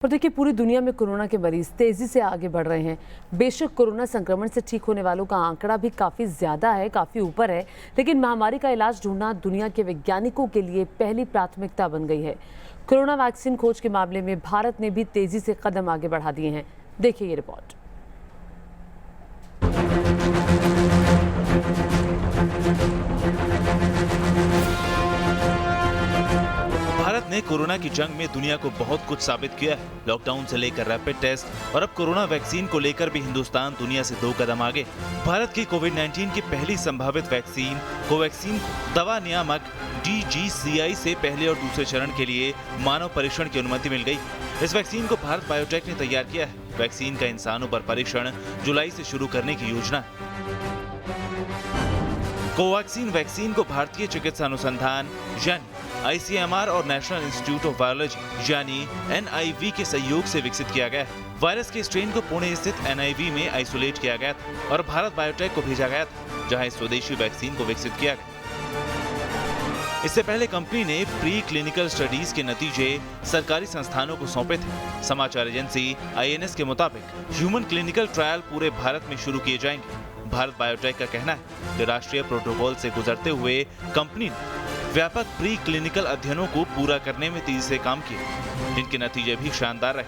और देखिए, पूरी दुनिया में कोरोना के मरीज तेजी से आगे बढ़ रहे हैं। बेशक कोरोना संक्रमण से ठीक होने वालों का आंकड़ा भी काफी ज्यादा है, काफी ऊपर है, लेकिन महामारी का इलाज ढूंढना दुनिया के वैज्ञानिकों के लिए पहली प्राथमिकता बन गई है। कोरोना वैक्सीन खोज के मामले में भारत ने भी तेजी से कदम आगे बढ़ा दिए हैं। देखिए ये रिपोर्ट। भारत ने कोरोना की जंग में दुनिया को बहुत कुछ साबित किया है। लॉकडाउन से लेकर रैपिड टेस्ट और अब कोरोना वैक्सीन को लेकर भी हिंदुस्तान दुनिया से 2 कदम आगे। भारत की कोविड-19 की पहली संभावित वैक्सीन कोवैक्सीन को दवा नियामक DGCI से पहले और दूसरे चरण के लिए मानव परीक्षण की अनुमति मिल गई। इस वैक्सीन को भारत बायोटेक ने तैयार किया है। वैक्सीन का इंसानों पर परीक्षण जुलाई से शुरू करने की योजना है। कोवैक्सीन वैक्सीन को भारतीय चिकित्सा अनुसंधान यानी ICMR और नेशनल इंस्टीट्यूट ऑफ वायरोलॉजी यानी NIV के सहयोग से विकसित किया गया है। वायरस के स्ट्रेन को पुणे स्थित NIV में आइसोलेट किया गया था और भारत बायोटेक को भेजा गया था, जहां इस स्वदेशी वैक्सीन को विकसित किया गया। इससे पहले कंपनी ने प्री क्लिनिकल स्टडीज के नतीजे सरकारी संस्थानों को सौंपे थे। समाचार एजेंसी INS के मुताबिक ह्यूमन क्लिनिकल ट्रायल पूरे भारत में शुरू किए जाएंगे। भारत बायोटेक का कहना है कि राष्ट्रीय प्रोटोकॉल से गुजरते हुए कंपनी ने व्यापक प्री क्लिनिकल अध्ययनों को पूरा करने में तेजी से काम किया, जिनके नतीजे भी शानदार रहे।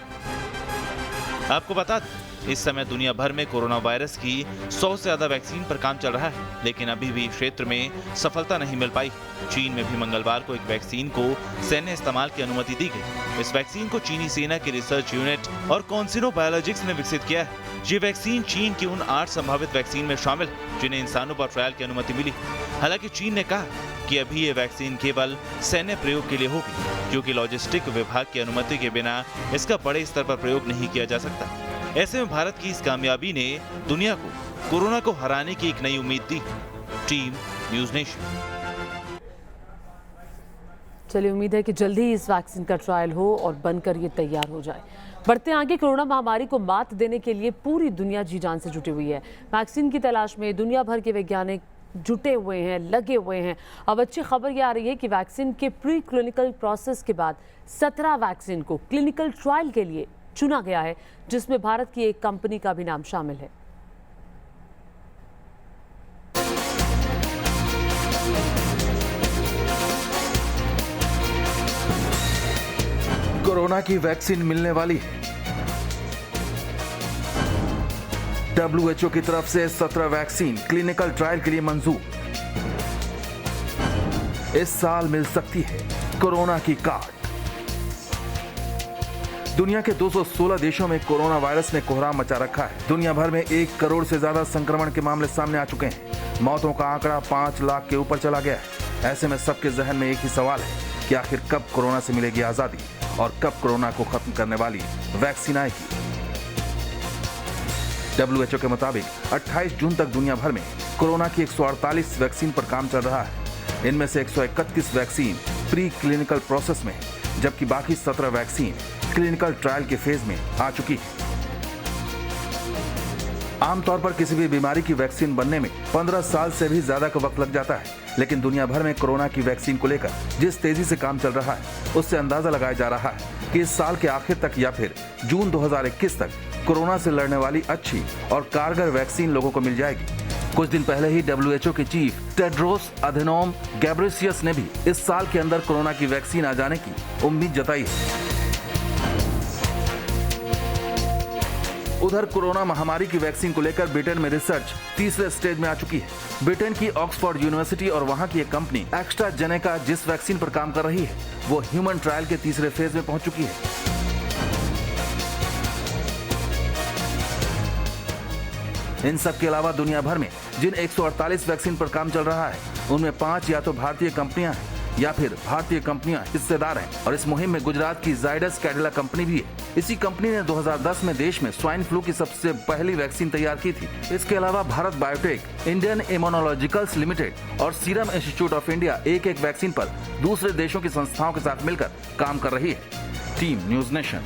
आपको बता दें, इस समय दुनिया भर में कोरोना वायरस की 100 से ज्यादा वैक्सीन पर काम चल रहा है, लेकिन अभी भी क्षेत्र में सफलता नहीं मिल पाई। चीन में भी मंगलवार को एक वैक्सीन को सैन्य इस्तेमाल की अनुमति दी गई। इस वैक्सीन को चीनी सेना की रिसर्च यूनिट और कॉन्सिनो बायोलॉजिक्स ने विकसित किया है। ये वैक्सीन चीन की उन 8 संभावित वैक्सीन में शामिल है जिन्हें इंसानों पर ट्रायल की अनुमति मिली। हालांकि चीन ने कहा कि अभी ये वैक्सीन केवल सैन्य प्रयोग के लिए होगी, क्योंकि लॉजिस्टिक विभाग की अनुमति के बिना इसका बड़े स्तर पर प्रयोग नहीं किया जा सकता। ऐसे में भारत की इस कामयाबी ने दुनिया को कोरोना को हराने की एक नई उम्मीद दी। Team news nation. चलिए, उम्मीद है कि जल्दी ही इस वैक्सीन का ट्रायल हो और बनकर ये तैयार हो जाए। बढ़ते आगे, कोरोना महामारी को मात देने के लिए पूरी दुनिया जी जान से जुटी हुई है। वैक्सीन की तलाश में दुनिया भर के वैज्ञानिक जुटे हुए हैं, लगे हुए हैं। अब अच्छी खबर यह आ रही है कि वैक्सीन के प्री क्लिनिकल प्रोसेस के बाद 17 वैक्सीन को क्लिनिकल ट्रायल के लिए चुना गया है, जिसमें भारत की एक कंपनी का भी नाम शामिल है। कोरोना की वैक्सीन मिलने वाली है। WHO की तरफ से 17 वैक्सीन क्लिनिकल ट्रायल के लिए मंजूर। इस साल मिल सकती है कोरोना की कार्ड। दुनिया के 216 देशों में कोरोना वायरस ने कोहराम मचा रखा है। दुनिया भर में 1 करोड़ से ज्यादा संक्रमण के मामले सामने आ चुके हैं। मौतों का आंकड़ा 5 लाख के ऊपर चला गया है। ऐसे में सबके जहन में एक ही सवाल है कि आखिर कब कोरोना से मिलेगी आजादी और कब कोरोना को खत्म करने वाली वैक्सीन आएगी। WHO के मुताबिक 28 जून तक दुनिया भर में कोरोना की 148 वैक्सीन पर काम चल रहा है। इनमें से 131 वैक्सीन प्री क्लिनिकल प्रोसेस में, जबकि बाकी 17 वैक्सीन क्लिनिकल ट्रायल के फेज में आ चुकी है। आमतौर पर किसी भी बीमारी की वैक्सीन बनने में 15 साल से भी ज्यादा का वक्त लग जाता है, लेकिन दुनिया भर में कोरोना की वैक्सीन को लेकर जिस तेजी से काम चल रहा है, उससे अंदाजा लगाया जा रहा है कि इस साल के आखिर तक या फिर जून 2021 तक कोरोना से लड़ने वाली अच्छी और कारगर वैक्सीन लोगों को मिल जाएगी। कुछ दिन पहले ही WHO के चीफ टेड्रोस अधेनोम गैब्रेसियस ने भी इस साल के अंदर कोरोना की वैक्सीन आ जाने की उम्मीद जताई है। उधर कोरोना महामारी की वैक्सीन को लेकर ब्रिटेन में रिसर्च तीसरे स्टेज में आ चुकी है। ब्रिटेन की ऑक्सफोर्ड यूनिवर्सिटी और वहां की एक कंपनी एस्ट्राजेनेका जिस वैक्सीन पर काम कर रही है, वो ह्यूमन ट्रायल के तीसरे फेज में पहुंच चुकी है। इन सब के अलावा दुनिया भर में जिन 148 वैक्सीन पर काम चल रहा है, उनमें 5 या तो भारतीय कंपनियां हैं या फिर भारतीय कंपनियां हिस्सेदार हैं, और इस मुहिम में गुजरात की जायडस कैडिला कंपनी भी है। इसी कंपनी ने 2010 में देश में स्वाइन फ्लू की सबसे पहली वैक्सीन तैयार की थी। इसके अलावा Bharat biotech, Indian Immunologicals limited और सीरम इंस्टीट्यूट ऑफ इंडिया एक वैक्सीन पर दूसरे देशों की संस्थाओं के साथ मिलकर काम कर रही है। Team news nation.